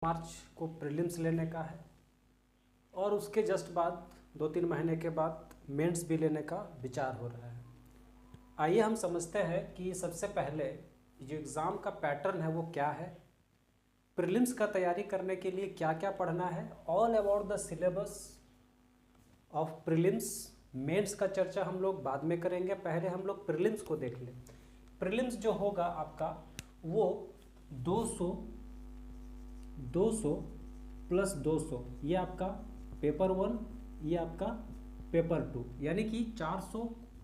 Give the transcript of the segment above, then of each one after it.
मार्च को प्रीलिम्स लेने का है और उसके जस्ट बाद 2-3 महीने के बाद मेंस भी लेने का विचार हो रहा है। आइए हम समझते हैं कि सबसे पहले जो एग्ज़ाम का पैटर्न है वो क्या है, प्रीलिम्स का तैयारी करने के लिए क्या क्या पढ़ना है, all about the syllabus of prelims. Mains का चर्चा हम लोग बाद में करेंगे, पहले हम लोग प्रीलिम्स को देख लें। प्रीलिम्स जो होगा आपका वो 200 प्लस 200, ये आपका पेपर 1, ये आपका पेपर 2, यानी कि 400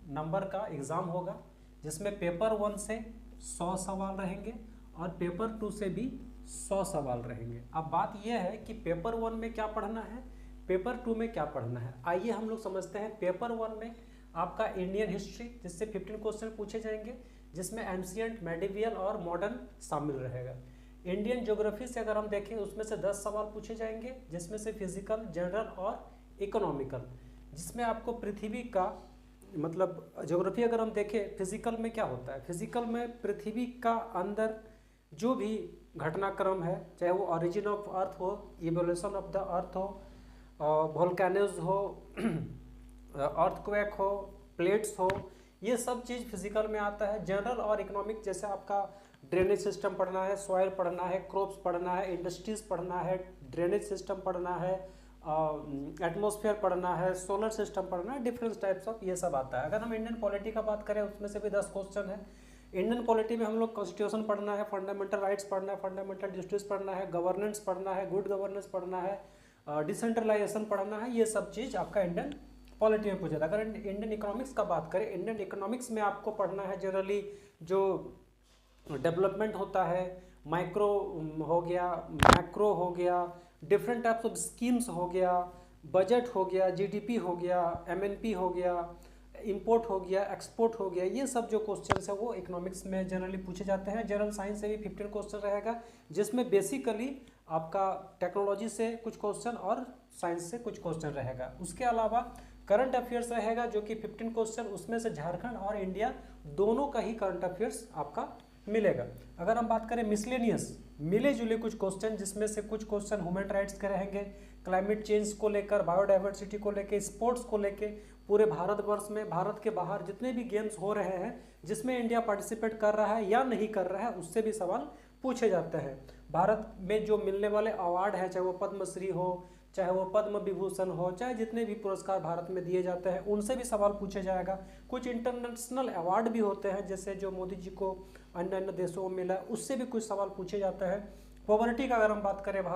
नंबर का एग्ज़ाम होगा, जिसमें पेपर 1 से 100 सवाल रहेंगे और पेपर 2 से भी 100 सवाल रहेंगे। अब बात यह है कि पेपर 1 में क्या पढ़ना है, पेपर 2 में क्या पढ़ना है। आइए हम लोग समझते हैं। पेपर 1 में आपका इंडियन हिस्ट्री, जिससे 15 क्वेश्चन पूछे जाएंगे, जिसमें एंशिएंट, मेडिवियल और मॉडर्न शामिल रहेगा। इंडियन ज्योग्राफी से अगर हम देखें उसमें से 10 सवाल पूछे जाएंगे, जिसमें से फिजिकल, जनरल और इकोनॉमिकल, जिसमें आपको पृथ्वी का मतलब ज्योग्राफी अगर हम देखें, फिजिकल में क्या होता है, फिजिकल में पृथ्वी का अंदर जो भी घटनाक्रम है, चाहे वो ऑरिजिन ऑफ अर्थ हो, इवोल्यूशन ऑफ द अर्थ हो, वोल्केनोज हो, अर्थक्वेक हो, प्लेट्स हो, ये सब चीज़ फिजिकल में आता है। जनरल और इकोनॉमिक जैसे आपका ड्रेनेज सिस्टम पढ़ना है, सॉइल पढ़ना है, क्रॉप्स पढ़ना है, इंडस्ट्रीज पढ़ना है, ड्रेनेज सिस्टम पढ़ना है, एटमॉस्फेयर पढ़ना है, सोलर सिस्टम पढ़ना है, डिफरेंट टाइप्स ऑफ ये सब आता है। अगर हम इंडियन पॉलिटी का बात करें उसमें से भी 10 क्वेश्चन है। इंडियन पॉलिटी में हम लोग कॉन्स्टिट्यूशन पढ़ना है, फंडामेंटल राइट्स पढ़ना है, फंडामेंटल जस्टिस पढ़ना है, गवर्नेंस पढ़ना है, गुड गवर्नेंस पढ़ना है, डिसेंट्रलाइजेशन पढ़ना है, ये सब चीज़ आपका इंडियन पॉलिटी में पूछा था। अगर इंडियन इकोनॉमिक्स का बात करें, इंडियन इकोनॉमिक्स में आपको पढ़ना है जनरली जो डेवलपमेंट होता है, माइक्रो हो गया, मैक्रो हो गया, डिफरेंट टाइप्स ऑफ स्कीम्स हो गया, बजट हो गया, जीडीपी हो गया, एमएनपी हो गया, इंपोर्ट हो गया, एक्सपोर्ट हो गया, ये सब जो क्वेश्चंस है वो इकोनॉमिक्स में जनरली पूछे जाते हैं। जनरल साइंस से भी 15 क्वेश्चन रहेगा, जिसमें बेसिकली आपका टेक्नोलॉजी से कुछ क्वेश्चन और साइंस से कुछ क्वेश्चन रहेगा। उसके अलावा करंट अफेयर्स रहेगा जो कि 15 क्वेश्चन, उसमें से झारखंड और इंडिया दोनों का ही करंट अफेयर्स आपका मिलेगा। अगर हम बात करें मिसलेनियस, मिले जुले कुछ क्वेश्चन, जिसमें से कुछ क्वेश्चन ह्यूमन राइट्स के रहेंगे, क्लाइमेट चेंज को लेकर, बायोडाइवर्सिटी को लेकर, स्पोर्ट्स को लेकर, पूरे भारतवर्ष में, भारत के बाहर जितने भी गेम्स हो रहे हैं जिसमें इंडिया पार्टिसिपेट कर रहा है या नहीं कर रहा है, उससे भी सवाल पूछे जाते हैं। भारत में जो मिलने वाले अवार्ड है, चाहे वो पद्मश्री हो, चाहे वो पद्म विभूषण हो, चाहे जितने भी पुरस्कार भारत में दिए जाते हैं, उनसे भी सवाल पूछे जाएगा। कुछ इंटरनेशनल अवार्ड भी होते हैं, जैसे जो मोदी जी को अन्य अन्य देशों में मिला, उससे भी कुछ सवाल पूछे जाते हैं। पॉवर्टी का अगर हम बात करें,